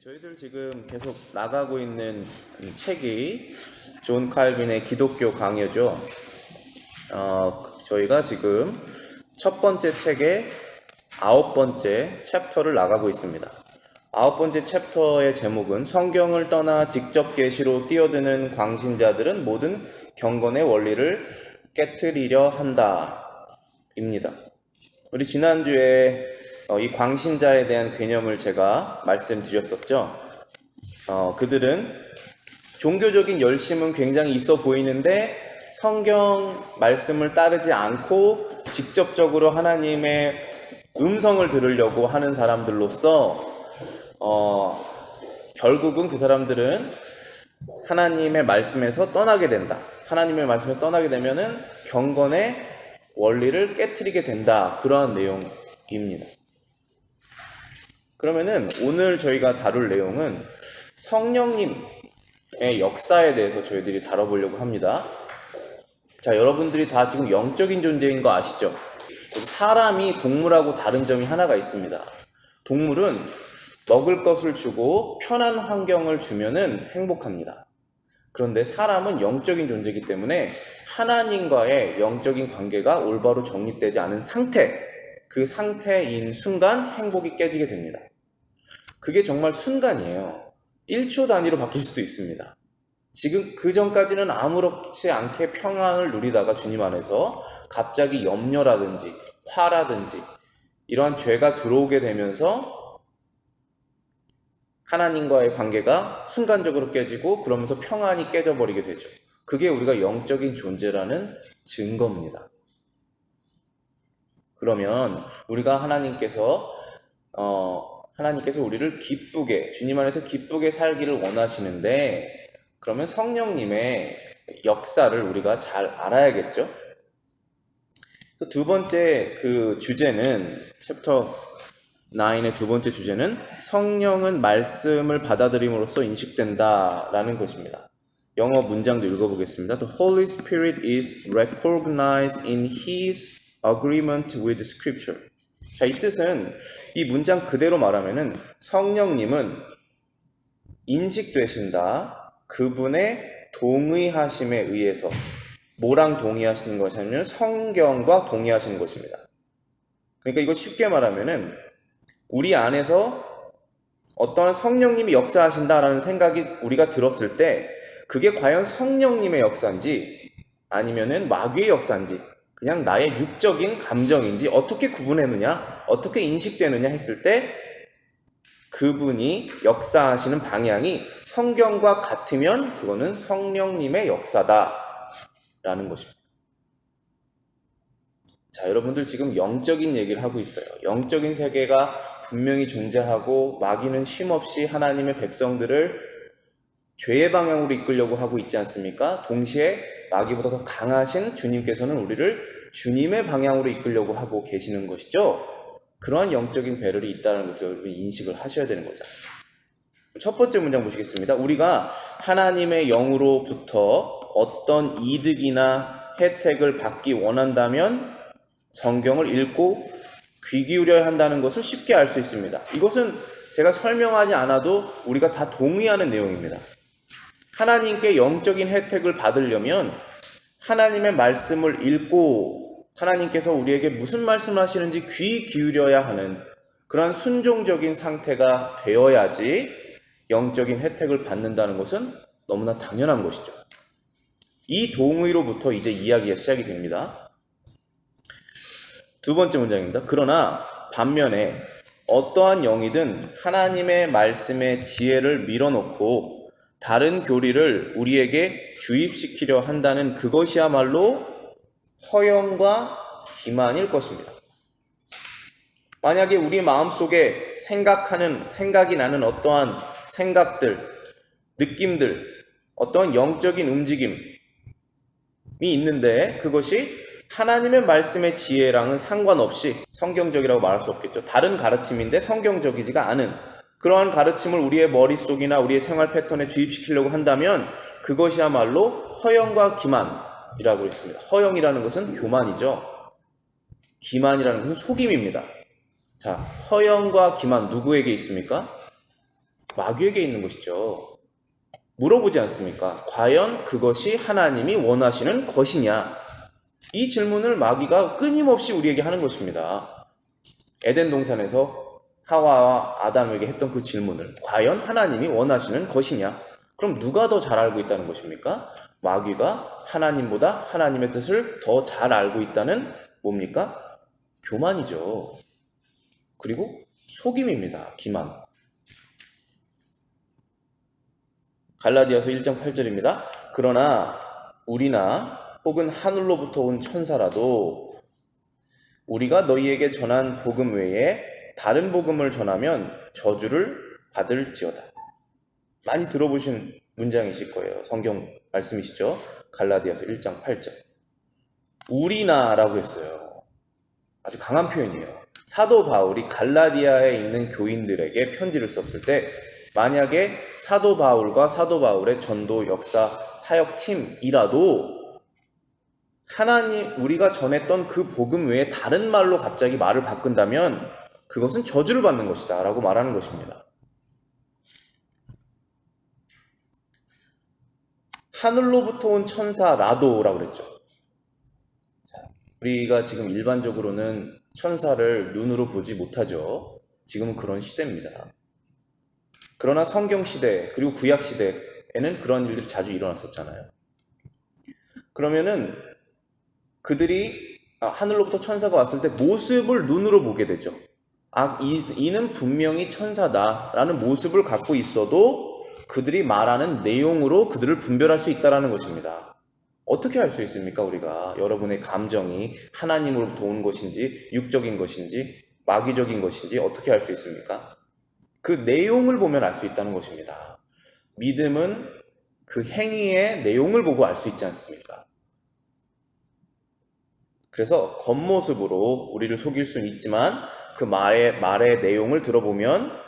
저희들 지금 계속 나가고 있는 이 책이 존 칼빈의 기독교 강요죠. 저희가 지금 첫 번째 책의 9번째 챕터를 나가고 있습니다. 9번째 챕터의 제목은 성경을 떠나 직접 계시로 뛰어드는 광신자들은 모든 경건의 원리를 깨트리려 한다 입니다. 우리 지난주에 이 광신자에 대한 개념을 제가 말씀드렸었죠. 그들은 종교적인 열심은 굉장히 있어 보이는데 성경 말씀을 따르지 않고 직접적으로 하나님의 음성을 들으려고 하는 사람들로서 결국은 그 사람들은 하나님의 말씀에서 떠나게 된다. 하나님의 말씀에서 떠나게 되면은 경건의 원리를 깨트리게 된다. 그러한 내용입니다. 그러면은 오늘 저희가 다룰 내용은 성령님의 역사에 대해서 저희들이 다뤄보려고 합니다. 자, 여러분들이 다 지금 영적인 존재인 거 아시죠? 사람이 동물하고 다른 점이 하나가 있습니다. 동물은 먹을 것을 주고 편한 환경을 주면은 행복합니다. 그런데 사람은 영적인 존재이기 때문에 하나님과의 영적인 관계가 올바로 정립되지 않은 상태, 그 상태인 순간 행복이 깨지게 됩니다. 그게 정말 순간이에요. 1초 단위로 바뀔 수도 있습니다. 지금 그 전까지는 아무렇지 않게 평안을 누리다가 주님 안에서 갑자기 염려라든지 화라든지 이러한 죄가 들어오게 되면서 하나님과의 관계가 순간적으로 깨지고 그러면서 평안이 깨져버리게 되죠. 그게 우리가 영적인 존재라는 증거입니다. 그러면 우리가 하나님께서 우리를 기쁘게, 주님 안에서 기쁘게 살기를 원하시는데, 그러면 성령님의 역사를 우리가 잘 알아야겠죠? 두 번째 그 주제는, 챕터 9의 두 번째 주제는 성령은 말씀을 받아들임으로써 인식된다라는 것입니다. 영어 문장도 읽어보겠습니다. The Holy Spirit is recognized in His agreement with Scripture. 자, 이 뜻은 이 문장 그대로 말하면은 성령님은 인식되신다. 그분의 동의하심에 의해서 뭐랑 동의하시는 것이냐면 성경과 동의하시는 것입니다. 그러니까 이거 쉽게 말하면은 우리 안에서 어떤 성령님이 역사하신다라는 생각이 우리가 들었을 때 그게 과연 성령님의 역사인지 아니면은 마귀의 역사인지 그냥 나의 육적인 감정인지 어떻게 구분해느냐, 어떻게 인식되느냐 했을 때 그분이 역사하시는 방향이 성경과 같으면 그거는 성령님의 역사다 라는 것입니다. 자, 여러분들 지금 영적인 얘기를 하고 있어요. 영적인 세계가 분명히 존재하고 마귀는 쉼없이 하나님의 백성들을 죄의 방향으로 이끌려고 하고 있지 않습니까? 동시에 마귀보다 더 강하신 주님께서는 우리를 주님의 방향으로 이끌려고 하고 계시는 것이죠. 그러한 영적인 배럴이 있다는 것을 여러분이 인식을 하셔야 되는 거죠. 첫 번째 문장 보시겠습니다. 우리가 하나님의 영으로부터 어떤 이득이나 혜택을 받기 원한다면 성경을 읽고 귀 기울여야 한다는 것을 쉽게 알 수 있습니다. 이것은 제가 설명하지 않아도 우리가 다 동의하는 내용입니다. 하나님께 영적인 혜택을 받으려면 하나님의 말씀을 읽고 하나님께서 우리에게 무슨 말씀을 하시는지 귀 기울여야 하는 그런 순종적인 상태가 되어야지 영적인 혜택을 받는다는 것은 너무나 당연한 것이죠. 이 동의로부터 이제 이야기가 시작이 됩니다. 두 번째 문장입니다. 그러나 반면에 어떠한 영이든 하나님의 말씀의 지혜를 밀어놓고 다른 교리를 우리에게 주입시키려 한다는 그것이야말로 허영과 기만일 것입니다. 만약에 우리 마음속에 생각이 나는 어떠한 생각들, 느낌들, 어떠한 영적인 움직임이 있는데 그것이 하나님의 말씀의 지혜랑은 상관없이 성경적이라고 말할 수 없겠죠. 다른 가르침인데 성경적이지가 않은 그러한 가르침을 우리의 머릿속이나 우리의 생활 패턴에 주입시키려고 한다면 그것이야말로 허영과 기만이라고 했습니다. 허영이라는 것은 교만이죠. 기만이라는 것은 속임입니다. 자, 허영과 기만 누구에게 있습니까? 마귀에게 있는 것이죠. 물어보지 않습니까? 과연 그것이 하나님이 원하시는 것이냐? 이 질문을 마귀가 끊임없이 우리에게 하는 것입니다. 에덴 동산에서 하와와 아담에게 했던 그 질문을 과연 하나님이 원하시는 것이냐? 그럼 누가 더 잘 알고 있다는 것입니까? 마귀가 하나님보다 하나님의 뜻을 더 잘 알고 있다는 뭡니까? 교만이죠. 그리고 속임입니다. 기만. 갈라디아서 1장 8절입니다. 그러나 우리나 혹은 하늘로부터 온 천사라도 우리가 너희에게 전한 복음 외에 다른 복음을 전하면 저주를 받을지어다. 많이 들어보신 문장이실 거예요. 성경 말씀이시죠. 갈라디아서 1장 8절. 우리나라고 했어요. 아주 강한 표현이에요. 사도 바울이 갈라디아에 있는 교인들에게 편지를 썼을 때 만약에 사도 바울과 사도 바울의 전도 역사 사역팀이라도 하나님 우리가 전했던 그 복음 외에 다른 말로 갑자기 말을 바꾼다면 그것은 저주를 받는 것이다 라고 말하는 것입니다. 하늘로부터 온 천사라도라고 그랬죠. 우리가 지금 일반적으로는 천사를 눈으로 보지 못하죠. 지금은 그런 시대입니다. 그러나 성경 시대 그리고 구약 시대에는 그런 일들이 자주 일어났었잖아요. 그러면은 그들이 하늘로부터 천사가 왔을 때 모습을 눈으로 보게 되죠. 이는 분명히 천사다라는 모습을 갖고 있어도 그들이 말하는 내용으로 그들을 분별할 수 있다는 것입니다. 어떻게 할 수 있습니까? 우리가 여러분의 감정이 하나님으로부터 온 것인지 육적인 것인지 마귀적인 것인지 어떻게 할 수 있습니까? 그 내용을 보면 알 수 있다는 것입니다. 믿음은 그 행위의 내용을 보고 알 수 있지 않습니까? 그래서 겉모습으로 우리를 속일 수는 있지만 그 말의 내용을 들어보면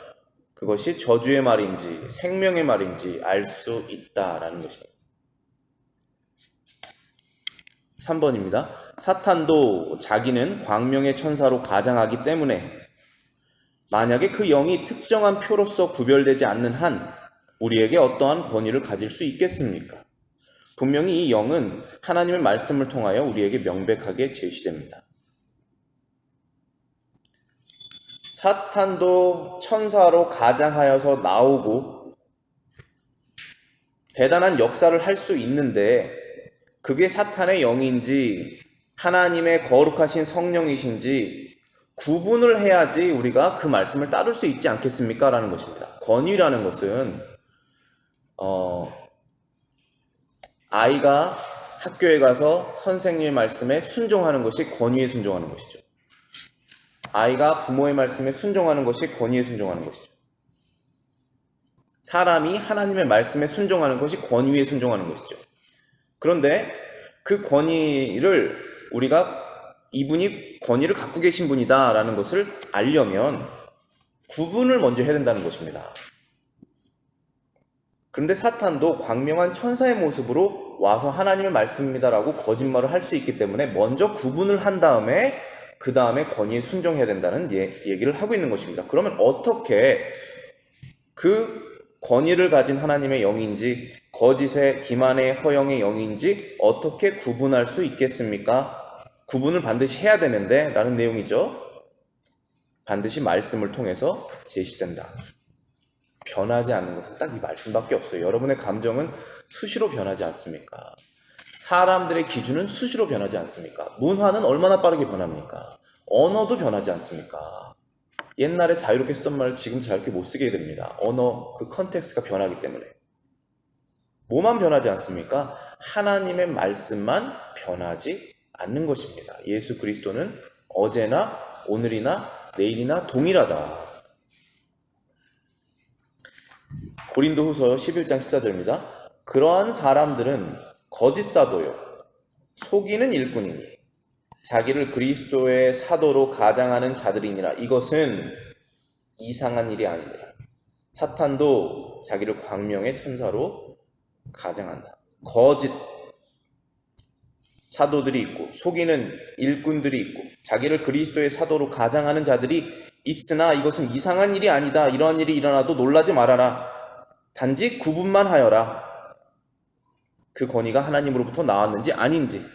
그것이 저주의 말인지 생명의 말인지 알 수 있다라는 것입니다. 3번입니다. 사탄도 자기는 광명의 천사로 가장하기 때문에 만약에 그 영이 특정한 표로서 구별되지 않는 한 우리에게 어떠한 권위를 가질 수 있겠습니까? 분명히 이 영은 하나님의 말씀을 통하여 우리에게 명백하게 제시됩니다. 사탄도 천사로 가장하여서 나오고 대단한 역사를 할 수 있는데 그게 사탄의 영인지 하나님의 거룩하신 성령이신지 구분을 해야지 우리가 그 말씀을 따를 수 있지 않겠습니까? 라는 것입니다. 권위라는 것은 아이가 학교에 가서 선생님의 말씀에 순종하는 것이 권위에 순종하는 것이죠. 아이가 부모의 말씀에 순종하는 것이 권위에 순종하는 것이죠. 사람이 하나님의 말씀에 순종하는 것이 권위에 순종하는 것이죠. 그런데 그 권위를 우리가 이분이 권위를 갖고 계신 분이다 라는 것을 알려면 구분을 먼저 해야 된다는 것입니다. 그런데 사탄도 광명한 천사의 모습으로 와서 하나님의 말씀입니다 라고 거짓말을 할 수 있기 때문에 먼저 구분을 한 다음에 그 다음에 권위에 순종해야 된다는 얘기를 하고 있는 것입니다. 그러면 어떻게 그 권위를 가진 하나님의 영인지 거짓의 기만의 허영의 영인지 어떻게 구분할 수 있겠습니까? 구분을 반드시 해야 되는데 라는 내용이죠. 반드시 말씀을 통해서 제시된다. 변하지 않는 것은 딱 이 말씀밖에 없어요. 여러분의 감정은 수시로 변하지 않습니까? 사람들의 기준은 수시로 변하지 않습니까? 문화는 얼마나 빠르게 변합니까? 언어도 변하지 않습니까? 옛날에 자유롭게 쓰던 말을 지금 자유롭게 못 쓰게 됩니다. 언어, 그 컨텍스트가 변하기 때문에. 뭐만 변하지 않습니까? 하나님의 말씀만 변하지 않는 것입니다. 예수 그리스도는 어제나 오늘이나 내일이나 동일하다. 고린도후서 11장 14절입니다. 그러한 사람들은 거짓 사도요 속이는 일꾼이니 자기를 그리스도의 사도로 가장하는 자들이니라. 이것은 이상한 일이 아니니라. 사탄도 자기를 광명의 천사로 가장한다. 거짓 사도들이 있고 속이는 일꾼들이 있고 자기를 그리스도의 사도로 가장하는 자들이 있으나 이것은 이상한 일이 아니다. 이러한 일이 일어나도 놀라지 말아라. 단지 구분만 하여라. 그 권위가 하나님으로부터 나왔는지 아닌지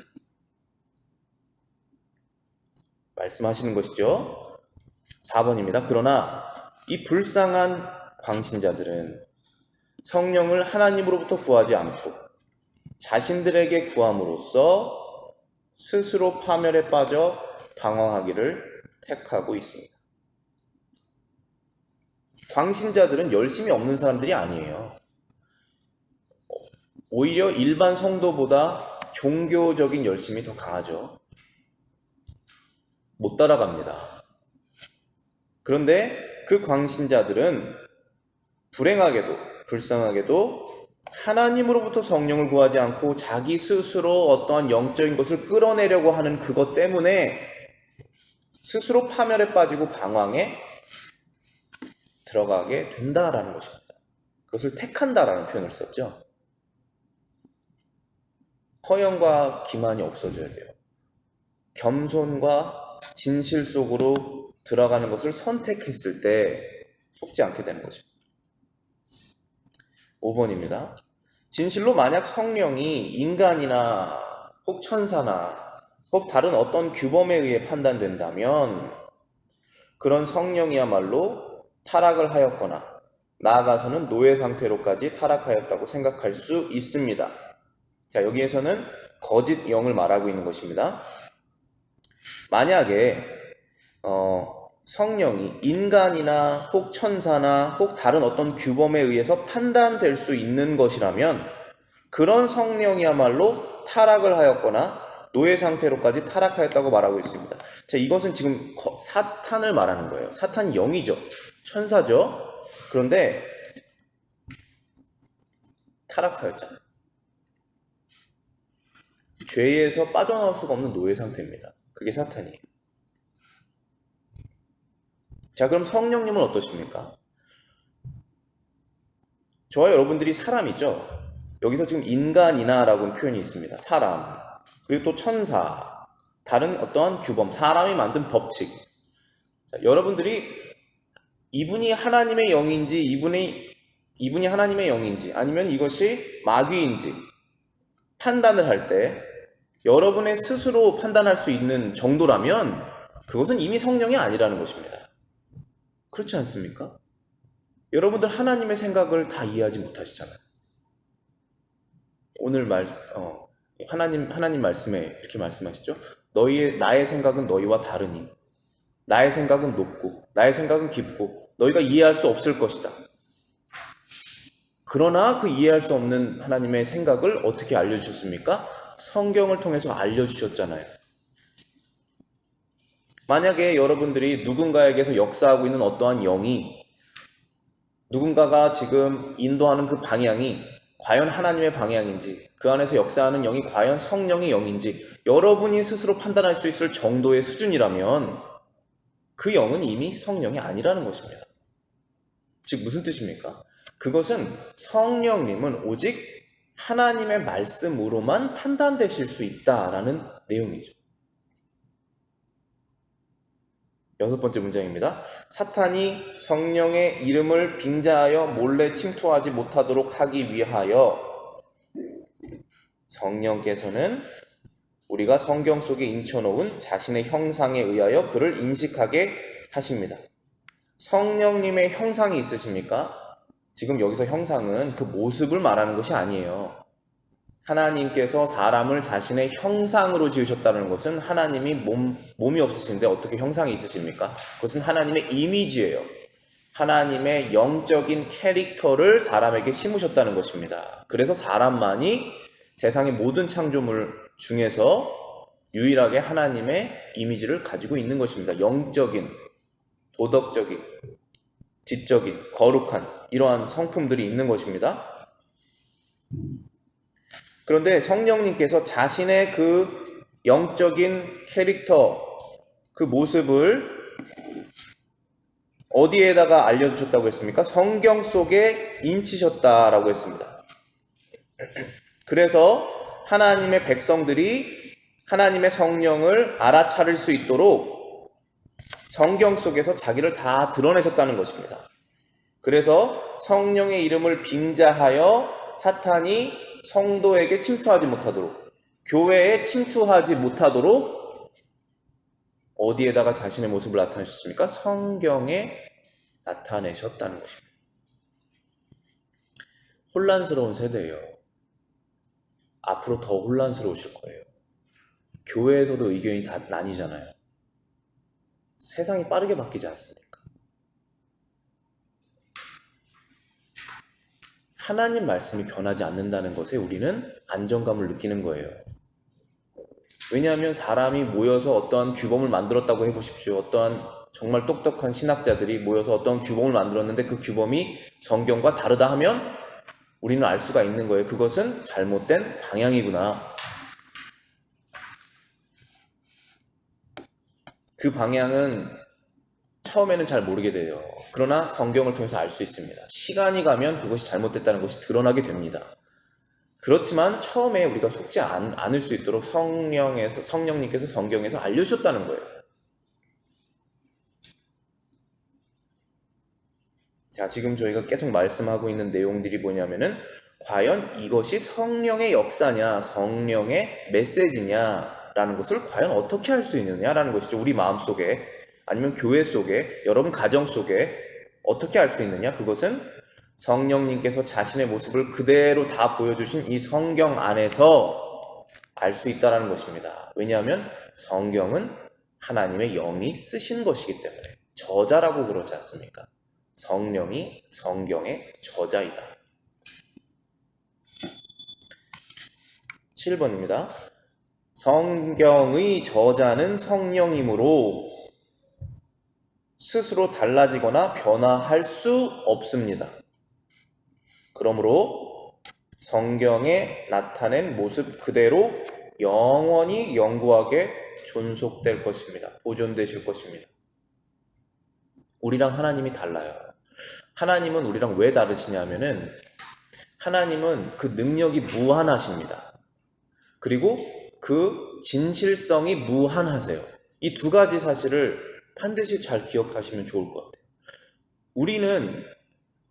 말씀하시는 것이죠. 4번입니다. 그러나 이 불쌍한 광신자들은 성령을 하나님으로부터 구하지 않고 자신들에게 구함으로써 스스로 파멸에 빠져 방황하기를 택하고 있습니다. 광신자들은 열심이 없는 사람들이 아니에요. 오히려 일반 성도보다 종교적인 열심이 더 강하죠. 못 따라갑니다. 그런데 그 광신자들은 불행하게도 불쌍하게도 하나님으로부터 성령을 구하지 않고 자기 스스로 어떠한 영적인 것을 끌어내려고 하는 그것 때문에 스스로 파멸에 빠지고 방황에 들어가게 된다라는 것입니다. 그것을 택한다라는 표현을 썼죠. 허영과 기만이 없어져야 돼요. 겸손과 진실 속으로 들어가는 것을 선택했을 때 속지 않게 되는 것입니다. 5번입니다. 진실로 만약 성령이 인간이나 혹 천사나 혹 다른 어떤 규범에 의해 판단된다면 그런 성령이야말로 타락을 하였거나 나아가서는 노예 상태로까지 타락하였다고 생각할 수 있습니다. 자, 여기에서는 거짓 영을 말하고 있는 것입니다. 만약에 성령이 인간이나 혹 천사나 혹 다른 어떤 규범에 의해서 판단될 수 있는 것이라면 그런 성령이야말로 타락을 하였거나 노예 상태로까지 타락하였다고 말하고 있습니다. 자, 이것은 지금 사탄을 말하는 거예요. 사탄이 영이죠. 천사죠. 그런데 타락하였잖아요. 죄에서 빠져나올 수가 없는 노예 상태입니다. 그게 사탄이에요. 자, 그럼 성령님은 어떠십니까? 저와 여러분들이 사람이죠. 여기서 지금 인간이나 라고 표현이 있습니다. 사람, 그리고 또 천사, 다른 어떠한 규범, 사람이 만든 법칙. 자, 여러분들이 이분이 하나님의 영인지 이분이 하나님의 영인지 아니면 이것이 마귀인지 판단을 할 때 여러분의 스스로 판단할 수 있는 정도라면 그것은 이미 성령이 아니라는 것입니다. 그렇지 않습니까? 여러분들 하나님의 생각을 다 이해하지 못하시잖아요. 오늘 하나님 말씀에 이렇게 말씀하시죠. 나의 생각은 너희와 다르니 나의 생각은 높고 나의 생각은 깊고 너희가 이해할 수 없을 것이다. 그러나 그 이해할 수 없는 하나님의 생각을 어떻게 알려주셨습니까? 성경을 통해서 알려주셨잖아요. 만약에 여러분들이 누군가에게서 역사하고 있는 어떠한 영이 누군가가 지금 인도하는 그 방향이 과연 하나님의 방향인지 그 안에서 역사하는 영이 과연 성령의 영인지 여러분이 스스로 판단할 수 있을 정도의 수준이라면 그 영은 이미 성령이 아니라는 것입니다. 즉 무슨 뜻입니까? 그것은 성령님은 오직 하나님의 말씀으로만 판단되실 수 있다라는 내용이죠. 6번째 문장입니다. 사탄이 성령의 이름을 빙자하여 몰래 침투하지 못하도록 하기 위하여 성령께서는 우리가 성경 속에 인쳐놓은 자신의 형상에 의하여 그를 인식하게 하십니다. 성령님의 형상이 있으십니까? 지금 여기서 형상은 그 모습을 말하는 것이 아니에요. 하나님께서 사람을 자신의 형상으로 지으셨다는 것은 하나님이 몸이 없으신데 어떻게 형상이 있으십니까? 그것은 하나님의 이미지예요. 하나님의 영적인 캐릭터를 사람에게 심으셨다는 것입니다. 그래서 사람만이 세상의 모든 창조물 중에서 유일하게 하나님의 이미지를 가지고 있는 것입니다. 영적인, 도덕적인, 지적인, 거룩한 이러한 성품들이 있는 것입니다. 그런데 성령님께서 자신의 그 영적인 캐릭터, 그 모습을 어디에다가 알려주셨다고 했습니까? 성경 속에 인치셨다라고 했습니다. 그래서 하나님의 백성들이 하나님의 성령을 알아차릴 수 있도록 성경 속에서 자기를 다 드러내셨다는 것입니다. 그래서 성령의 이름을 빙자하여 사탄이 성도에게 침투하지 못하도록, 교회에 침투하지 못하도록 어디에다가 자신의 모습을 나타내셨습니까? 성경에 나타내셨다는 것입니다. 혼란스러운 세대예요. 앞으로 더 혼란스러우실 거예요. 교회에서도 의견이 다 나뉘잖아요. 세상이 빠르게 바뀌지 않습니까? 하나님 말씀이 변하지 않는다는 것에 우리는 안정감을 느끼는 거예요. 왜냐하면 사람이 모여서 어떠한 규범을 만들었다고 해보십시오. 어떠한 정말 똑똑한 신학자들이 모여서 어떠한 규범을 만들었는데 그 규범이 성경과 다르다 하면 우리는 알 수가 있는 거예요. 그것은 잘못된 방향이구나. 그 방향은 처음에는 잘 모르게 돼요. 그러나 성경을 통해서 알 수 있습니다. 시간이 가면 그것이 잘못됐다는 것이 드러나게 됩니다. 그렇지만 처음에 우리가 속지 않을 수 있도록 성령님께서 성경에서 알려주셨다는 거예요. 자, 지금 저희가 계속 말씀하고 있는 내용들이 뭐냐면은 과연 이것이 성령의 역사냐, 성령의 메시지냐 라는 것을 과연 어떻게 할 수 있느냐라는 것이죠. 우리 마음속에, 아니면 교회 속에, 여러분 가정 속에 어떻게 할 수 있느냐? 그것은 성령님께서 자신의 모습을 그대로 다 보여주신 이 성경 안에서 알 수 있다는 것입니다. 왜냐하면 성경은 하나님의 영이 쓰신 것이기 때문에. 저자라고 그러지 않습니까? 성령이 성경의 저자이다. 7번입니다. 성경의 저자는 성령이므로 스스로 달라지거나 변화할 수 없습니다. 그러므로 성경에 나타낸 모습 그대로 영원히 영구하게 존속될 것입니다. 보존되실 것입니다. 우리랑 하나님이 달라요. 하나님은 우리랑 왜 다르시냐면은 하나님은 그 능력이 무한하십니다. 그리고 그 진실성이 무한하세요. 이 두 가지 사실을 반드시 잘 기억하시면 좋을 것 같아요. 우리는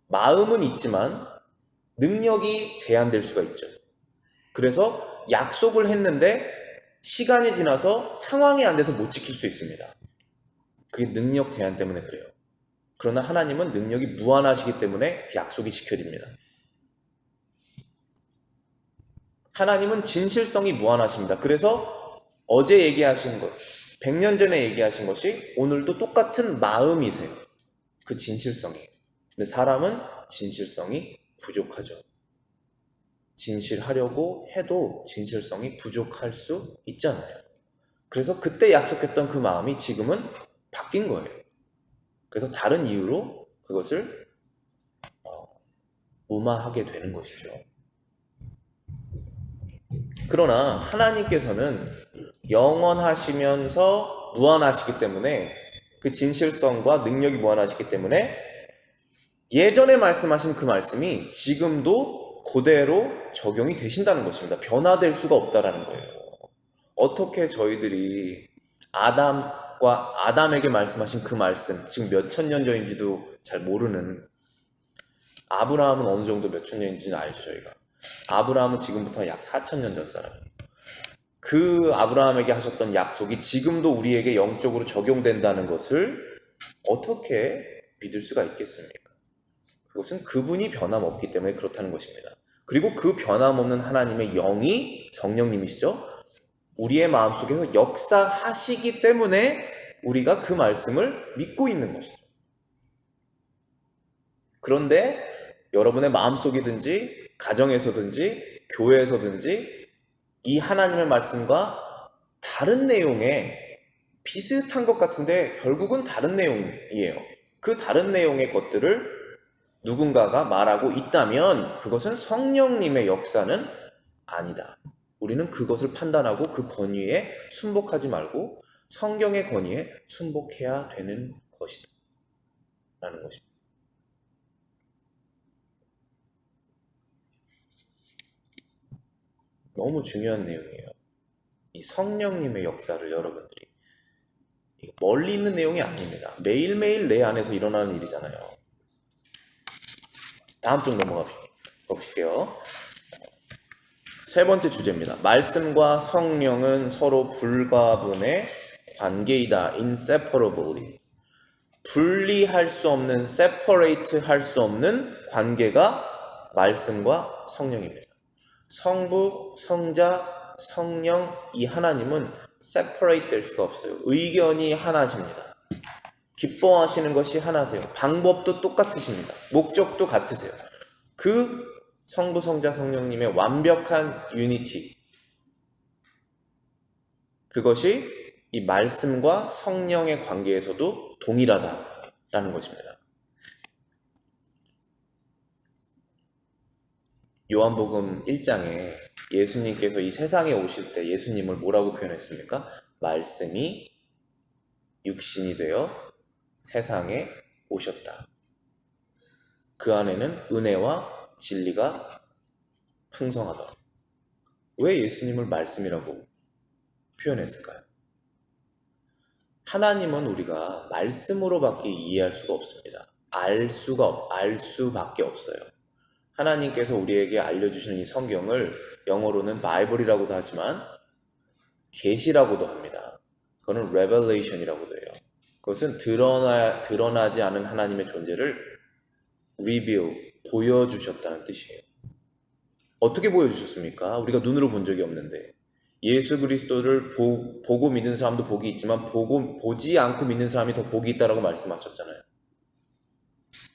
마음은 있지만 능력이 제한될 수가 있죠. 그래서 약속을 했는데 시간이 지나서 상황이 안 돼서 못 지킬 수 있습니다. 그게 능력 제한 때문에 그래요. 그러나 하나님은 능력이 무한하시기 때문에 그 약속이 지켜집니다. 하나님은 진실성이 무한하십니다. 그래서 어제 얘기하신 것, 100년 전에 얘기하신 것이 오늘도 똑같은 마음이세요. 그 진실성이. 근데 사람은 진실성이 부족하죠. 진실하려고 해도 진실성이 부족할 수 있잖아요. 그래서 그때 약속했던 그 마음이 지금은 바뀐 거예요. 그래서 다른 이유로 그것을 무마하게 되는 것이죠. 그러나 하나님께서는 영원하시면서 무한하시기 때문에 그 진실성과 능력이 무한하시기 때문에 예전에 말씀하신 그 말씀이 지금도 그대로 적용이 되신다는 것입니다. 변화될 수가 없다라는 거예요. 어떻게 저희들이 아담에게 말씀하신 그 말씀, 지금 몇 천 년 전인지도 잘 모르는, 아브라함은 어느 정도 몇 천 년인지는 알죠, 저희가. 아브라함은 지금부터 약 4천 년 전 사람이에요. 그 아브라함에게 하셨던 약속이 지금도 우리에게 영적으로 적용된다는 것을 어떻게 믿을 수가 있겠습니까? 그것은 그분이 변함없기 때문에 그렇다는 것입니다. 그리고 그 변함없는 하나님의 영이 성령님이시죠? 우리의 마음속에서 역사하시기 때문에 우리가 그 말씀을 믿고 있는 것이죠. 그런데 여러분의 마음속이든지 가정에서든지 교회에서든지 이 하나님의 말씀과 다른 내용에 비슷한 것 같은데 결국은 다른 내용이에요. 그 다른 내용의 것들을 누군가가 말하고 있다면 그것은 성령님의 역사는 아니다. 우리는 그것을 판단하고 그 권위에 순복하지 말고 성경의 권위에 순복해야 되는 것이다. 라는 것입니다. 너무 중요한 내용이에요. 이 성령님의 역사를 여러분들이 멀리 있는 내용이 아닙니다. 매일매일 내 안에서 일어나는 일이잖아요. 다음 쪽 넘어가 보실게요. 세 번째 주제입니다. 말씀과 성령은 서로 불가분의 관계이다. inseparably. 분리할 수 없는, separate 할 수 없는 관계가 말씀과 성령입니다. 성부, 성자, 성령, 이 하나님은 separate 될 수가 없어요. 의견이 하나십니다. 기뻐하시는 것이 하나세요. 방법도 똑같으십니다. 목적도 같으세요. 그 성부, 성자, 성령님의 완벽한 유니티, 그것이 이 말씀과 성령의 관계에서도 동일하다라는 것입니다. 요한복음 1장에 예수님께서 이 세상에 오실 때 예수님을 뭐라고 표현했습니까? 말씀이 육신이 되어 세상에 오셨다. 그 안에는 은혜와 진리가 풍성하다. 왜 예수님을 말씀이라고 표현했을까요? 하나님은 우리가 말씀으로밖에 이해할 수가 없습니다. 알 수밖에 없어요. 하나님께서 우리에게 알려주시는 이 성경을 영어로는 바이블이라고도 하지만 계시라고도 합니다. 그거는 revelation이라고도 해요. 그것은 드러나지 않은 하나님의 존재를 reveal, 보여주셨다는 뜻이에요. 어떻게 보여주셨습니까? 우리가 눈으로 본 적이 없는데. 예수 그리스도를 보고 믿는 사람도 복이 있지만 보지 않고 믿는 사람이 더 복이 있다라고 말씀하셨잖아요.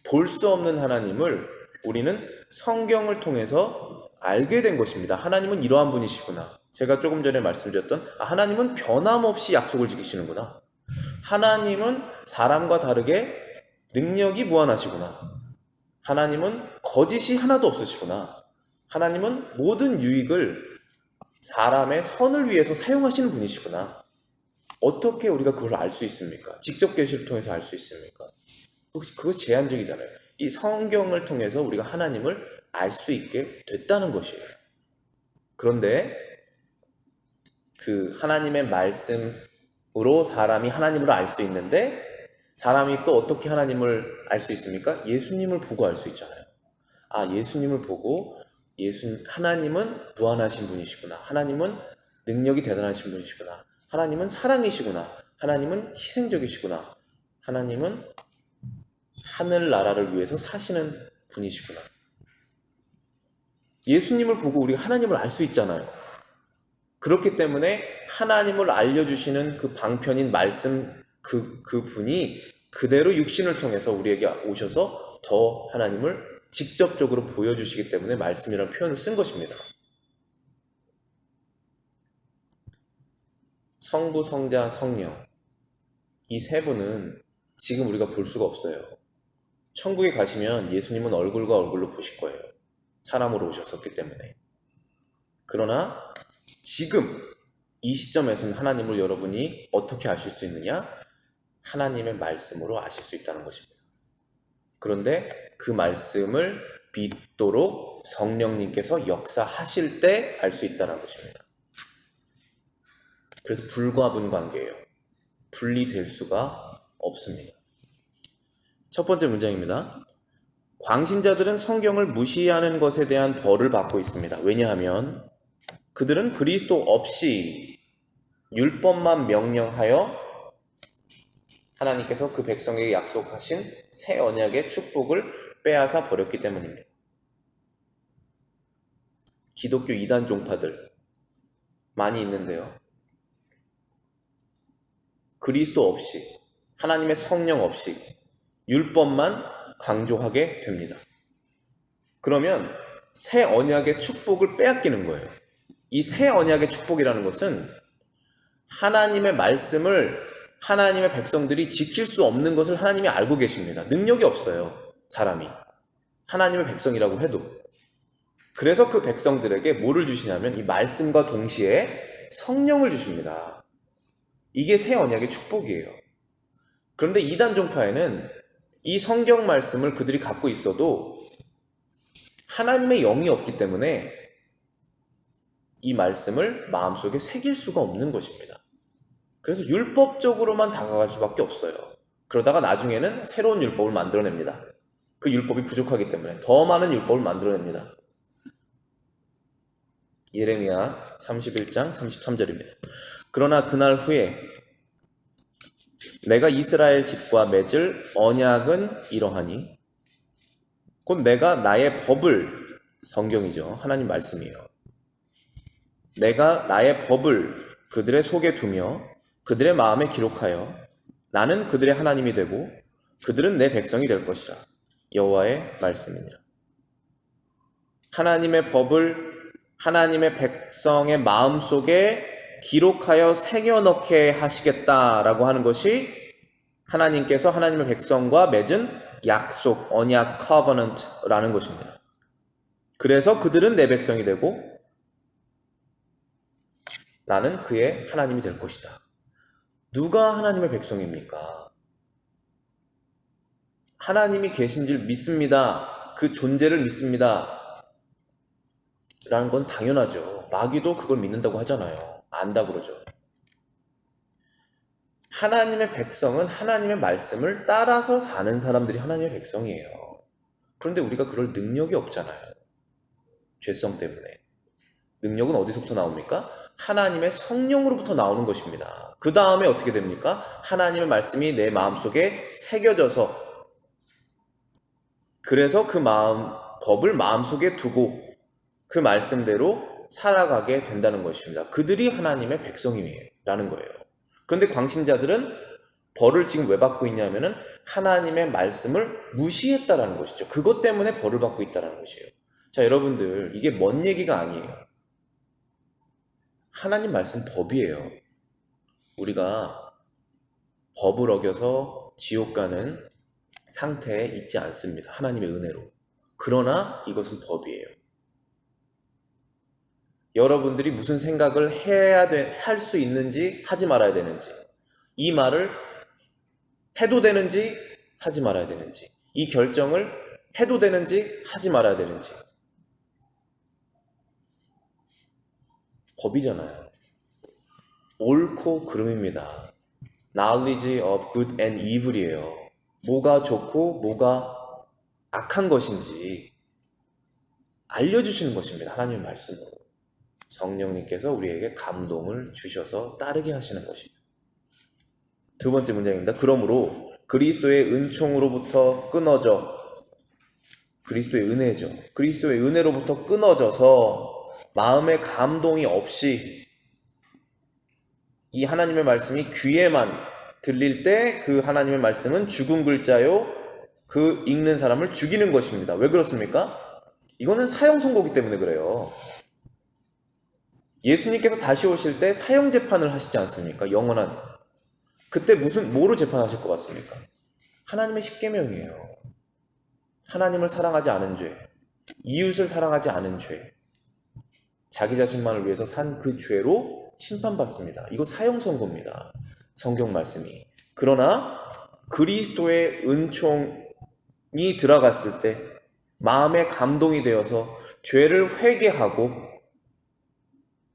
볼 수 없는 하나님을 우리는 성경을 통해서 알게 된 것입니다. 하나님은 이러한 분이시구나. 제가 조금 전에 말씀드렸던 하나님은 변함없이 약속을 지키시는구나. 하나님은 사람과 다르게 능력이 무한하시구나. 하나님은 거짓이 하나도 없으시구나. 하나님은 모든 유익을 사람의 선을 위해서 사용하시는 분이시구나. 어떻게 우리가 그걸 알 수 있습니까? 직접 계시를 통해서 알 수 있습니까? 그것이 제한적이잖아요. 이 성경을 통해서 우리가 하나님을 알 수 있게 됐다는 것이에요. 그런데 그 하나님의 말씀으로 사람이 하나님을 알 수 있는데 사람이 또 어떻게 하나님을 알 수 있습니까? 예수님을 보고 알 수 있잖아요. 예수님을 보고 하나님은 무한하신 분이시구나. 하나님은 능력이 대단하신 분이시구나. 하나님은 사랑이시구나. 하나님은 희생적이시구나. 하나님은 하늘나라를 위해서 사시는 분이시구나. 예수님을 보고 우리가 하나님을 알 수 있잖아요. 그렇기 때문에 하나님을 알려주시는 그 방편인 말씀, 그 분이 그대로 육신을 통해서 우리에게 오셔서 더 하나님을 직접적으로 보여주시기 때문에 말씀이라는 표현을 쓴 것입니다. 성부, 성자, 성령, 이 세 분은 지금 우리가 볼 수가 없어요. 천국에 가시면 예수님은 얼굴과 얼굴로 보실 거예요. 사람으로 오셨었기 때문에. 그러나 지금 이 시점에서는 하나님을 여러분이 어떻게 아실 수 있느냐? 하나님의 말씀으로 아실 수 있다는 것입니다. 그런데 그 말씀을 믿도록 성령님께서 역사하실 때 알 수 있다는 것입니다. 그래서 불과분 관계예요. 분리될 수가 없습니다. 첫 번째 문장입니다. 광신자들은 성경을 무시하는 것에 대한 벌을 받고 있습니다. 왜냐하면 그들은 그리스도 없이 율법만 명령하여 하나님께서 그 백성에게 약속하신 새 언약의 축복을 빼앗아 버렸기 때문입니다. 기독교 이단 종파들 많이 있는데요. 그리스도 없이, 하나님의 성령 없이 율법만 강조하게 됩니다. 그러면 새 언약의 축복을 빼앗기는 거예요. 이 새 언약의 축복이라는 것은 하나님의 말씀을 하나님의 백성들이 지킬 수 없는 것을 하나님이 알고 계십니다. 능력이 없어요. 사람이. 하나님의 백성이라고 해도. 그래서 그 백성들에게 뭐를 주시냐면 이 말씀과 동시에 성령을 주십니다. 이게 새 언약의 축복이에요. 그런데 이단 종파에는 이 성경 말씀을 그들이 갖고 있어도 하나님의 영이 없기 때문에 이 말씀을 마음속에 새길 수가 없는 것입니다. 그래서 율법적으로만 다가갈 수밖에 없어요. 그러다가 나중에는 새로운 율법을 만들어냅니다. 그 율법이 부족하기 때문에 더 많은 율법을 만들어냅니다. 예레미야 31장 33절입니다. 그러나 그날 후에 내가 이스라엘 집과 맺을 언약은 이러하니 곧 내가 나의 법을, 성경이죠. 하나님 말씀이에요. 내가 나의 법을 그들의 속에 두며 그들의 마음에 기록하여 나는 그들의 하나님이 되고 그들은 내 백성이 될 것이라. 여호와의 말씀이니라. 하나님의 법을 하나님의 백성의 마음속에 기록하여 새겨넣게 하시겠다라고 하는 것이 하나님께서 하나님의 백성과 맺은 약속, 언약, 커버넌트라는 것입니다. 그래서 그들은 내 백성이 되고 나는 그의 하나님이 될 것이다. 누가 하나님의 백성입니까? 하나님이 계신 줄 믿습니다. 그 존재를 믿습니다. 라는 건 당연하죠. 마귀도 그걸 믿는다고 하잖아요. 안다 그러죠. 하나님의 백성은 하나님의 말씀을 따라서 사는 사람들이 하나님의 백성이에요. 그런데 우리가 그럴 능력이 없잖아요. 죄성 때문에. 능력은 어디서부터 나옵니까? 하나님의 성령으로부터 나오는 것입니다. 그 다음에 어떻게 됩니까? 하나님의 말씀이 내 마음속에 새겨져서 그래서 그 법을 마음속에 두고 그 말씀대로 살아가게 된다는 것입니다. 그들이 하나님의 백성이라는 거예요. 그런데 광신자들은 벌을 지금 왜 받고 있냐면은 하나님의 말씀을 무시했다라는 것이죠. 그것 때문에 벌을 받고 있다는 것이에요. 자, 여러분들, 이게 먼 얘기가 아니에요. 하나님 말씀 법이에요. 우리가 법을 어겨서 지옥 가는 상태에 있지 않습니다. 하나님의 은혜로. 그러나 이것은 법이에요. 여러분들이 무슨 생각을 할 수 있는지 하지 말아야 되는지, 이 말을 해도 되는지 하지 말아야 되는지, 이 결정을 해도 되는지 하지 말아야 되는지. 법이잖아요. 옳고 그름입니다. Knowledge of good and evil이에요. 뭐가 좋고 뭐가 악한 것인지 알려주시는 것입니다. 하나님의 말씀으로. 성령님께서 우리에게 감동을 주셔서 따르게 하시는 것입니다. 두 번째 문장입니다. 그러므로 그리스도의 은총으로부터 끊어져, 그리스도의 은혜죠. 그리스도의 은혜로부터 끊어져서 마음의 감동이 없이 이 하나님의 말씀이 귀에만 들릴 때 그 하나님의 말씀은 죽은 글자요, 그 읽는 사람을 죽이는 것입니다. 왜 그렇습니까? 이거는 사형 선고기 때문에 그래요. 예수님께서 다시 오실 때 사형 재판을 하시지 않습니까? 영원한. 그때 뭐로 재판하실 것 같습니까? 하나님의 십계명이에요. 하나님을 사랑하지 않은 죄, 이웃을 사랑하지 않은 죄, 자기 자신만을 위해서 산 그 죄로 심판받습니다. 이거 사형 선고입니다. 성경 말씀이. 그러나 그리스도의 은총이 들어갔을 때 마음의 감동이 되어서 죄를 회개하고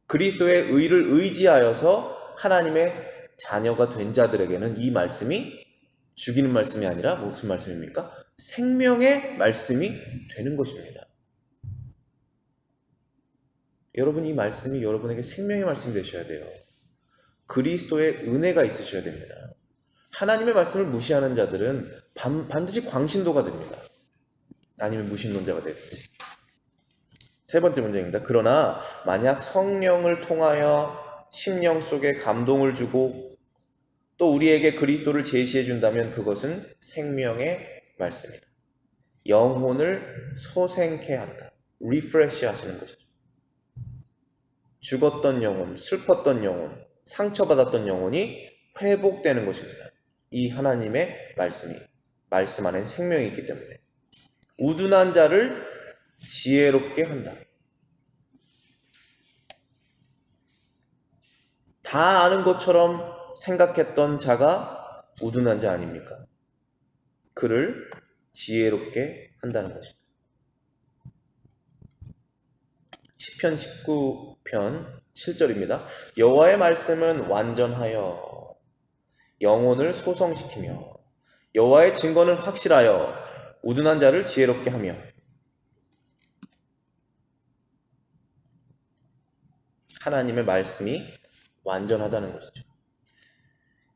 그리스도의 의를 의지하여서 하나님의 자녀가 된 자들에게는 이 말씀이 죽이는 말씀이 아니라 무슨 말씀입니까? 생명의 말씀이 되는 것입니다. 여러분, 이 말씀이 여러분에게 생명의 말씀이 되셔야 돼요. 그리스도의 은혜가 있으셔야 됩니다. 하나님의 말씀을 무시하는 자들은 반드시 광신도가 됩니다. 아니면 무신론자가 되든지. 세 번째 문제입니다. 그러나 만약 성령을 통하여 심령 속에 감동을 주고 또 우리에게 그리스도를 제시해 준다면 그것은 생명의 말씀이다. 영혼을 소생케 한다. 리프레시 하시는 것이죠. 죽었던 영혼, 슬펐던 영혼, 상처받았던 영혼이 회복되는 것입니다. 이 하나님의 말씀 안에 생명이 있기 때문에. 우둔한 자를 지혜롭게 한다. 다 아는 것처럼 생각했던 자가 우둔한 자 아닙니까? 그를 지혜롭게 한다는 것입니다. 시편 19편 7절입니다. 여호와의 말씀은 완전하여 영혼을 소성시키며 여호와의 증거는 확실하여 우둔한 자를 지혜롭게 하며. 하나님의 말씀이 완전하다는 것이죠.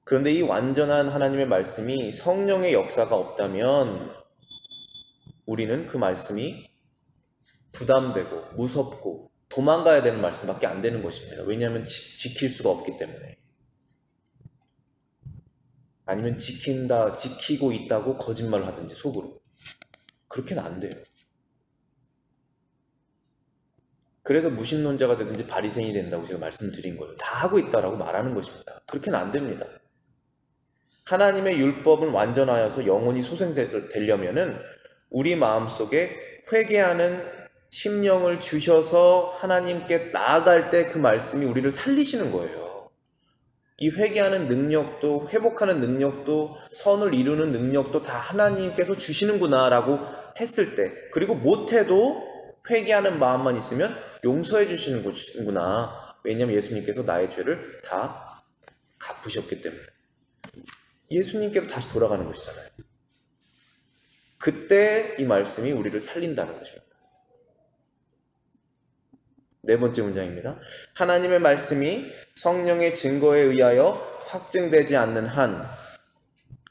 그런데 이 완전한 하나님의 말씀이 성령의 역사가 없다면 우리는 그 말씀이 부담되고 무섭고 도망가야 되는 말씀밖에 안 되는 것입니다. 왜냐하면 지킬 수가 없기 때문에. 아니면 지키고 있다고 거짓말을 하든지 속으로. 그렇게는 안 돼요. 그래서 무신론자가 되든지 바리새인이 된다고 제가 말씀드린 거예요. 다 하고 있다라고 말하는 것입니다. 그렇게는 안 됩니다. 하나님의 율법은 완전하여서 영혼이 소생되려면은 우리 마음속에 회개하는 심령을 주셔서 하나님께 나아갈 때 그 말씀이 우리를 살리시는 거예요. 이 회개하는 능력도 회복하는 능력도 선을 이루는 능력도 다 하나님께서 주시는구나 라고 했을 때, 그리고 못해도 회개하는 마음만 있으면 용서해 주시는구나. 왜냐하면 예수님께서 나의 죄를 다 갚으셨기 때문에. 예수님께로 다시 돌아가는 것이잖아요. 그때 이 말씀이 우리를 살린다는 것입니다. 네 번째 문장입니다. 하나님의 말씀이 성령의 증거에 의하여 확증되지 않는 한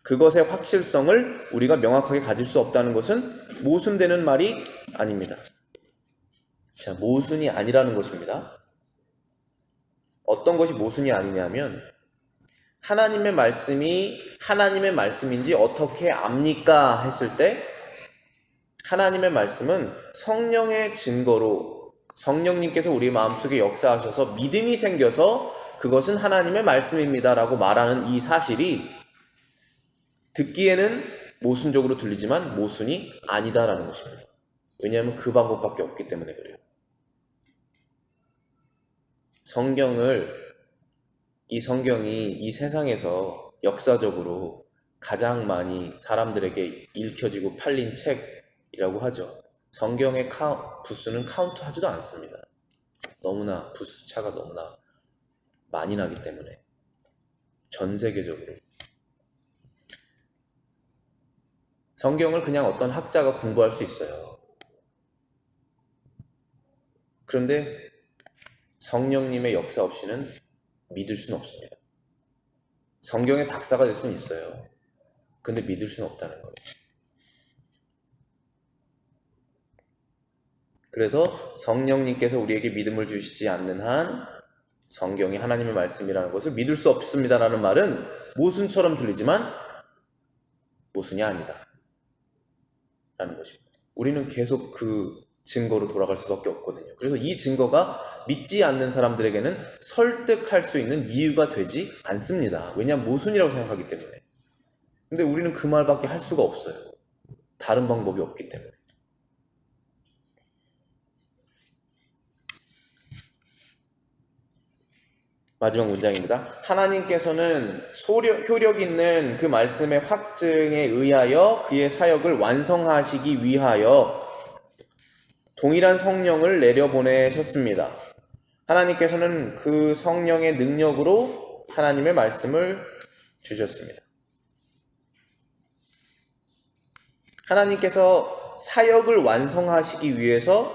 그것의 확실성을 우리가 명확하게 가질 수 없다는 것은 모순되는 말이 아닙니다. 자, 모순이 아니라는 것입니다. 어떤 것이 모순이 아니냐면 하나님의 말씀이 하나님의 말씀인지 어떻게 압니까? 했을 때 하나님의 말씀은 성령의 증거로 성령님께서 우리 마음속에 역사하셔서 믿음이 생겨서 그것은 하나님의 말씀입니다 라고 말하는 이 사실이 듣기에는 모순적으로 들리지만 모순이 아니다라는 것입니다. 왜냐하면 그 방법밖에 없기 때문에 그래요. 이 성경이 이 세상에서 역사적으로 가장 많이 사람들에게 읽혀지고 팔린 책이라고 하죠. 성경의 부수는 카운트하지도 않습니다. 너무나 부수차가 너무나 많이 나기 때문에 전 세계적으로. 성경을 그냥 어떤 학자가 공부할 수 있어요. 그런데 성령님의 역사 없이는 믿을 수는 없습니다. 성경의 박사가 될 수는 있어요. 근데 믿을 수는 없다는 거예요. 그래서 성령님께서 우리에게 믿음을 주시지 않는 한 성경이 하나님의 말씀이라는 것을 믿을 수 없습니다라는 말은 모순처럼 들리지만 모순이 아니다 라는 것입니다. 우리는 계속 그 증거로 돌아갈 수밖에 없거든요. 그래서 이 증거가 믿지 않는 사람들에게는 설득할 수 있는 이유가 되지 않습니다. 왜냐하면 모순이라고 생각하기 때문에. 근데 우리는 그 말밖에 할 수가 없어요. 다른 방법이 없기 때문에. 마지막 문장입니다. 하나님께서는 효력 있는 그 말씀의 확증에 의하여 그의 사역을 완성하시기 위하여 동일한 성령을 내려보내셨습니다. 하나님께서는 그 성령의 능력으로 하나님의 말씀을 주셨습니다. 하나님께서 사역을 완성하시기 위해서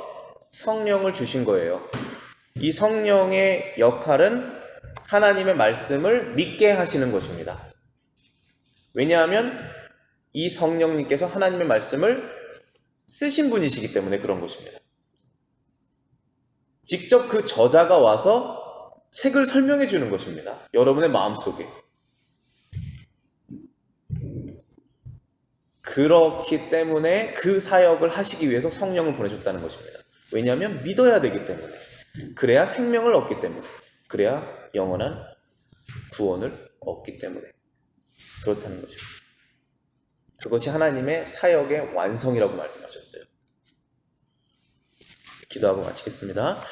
성령을 주신 거예요. 이 성령의 역할은 하나님의 말씀을 믿게 하시는 것입니다. 왜냐하면 이 성령님께서 하나님의 말씀을 쓰신 분이시기 때문에 그런 것입니다. 직접 그 저자가 와서 책을 설명해 주는 것입니다. 여러분의 마음속에. 그렇기 때문에 그 사역을 하시기 위해서 성령을 보내셨다는 것입니다. 왜냐하면 믿어야 되기 때문에. 그래야 생명을 얻기 때문에. 그래야 영원한 구원을 얻기 때문에 그렇다는 것입니다. 그것이 하나님의 사역의 완성이라고 말씀하셨어요. 기도하고 마치겠습니다.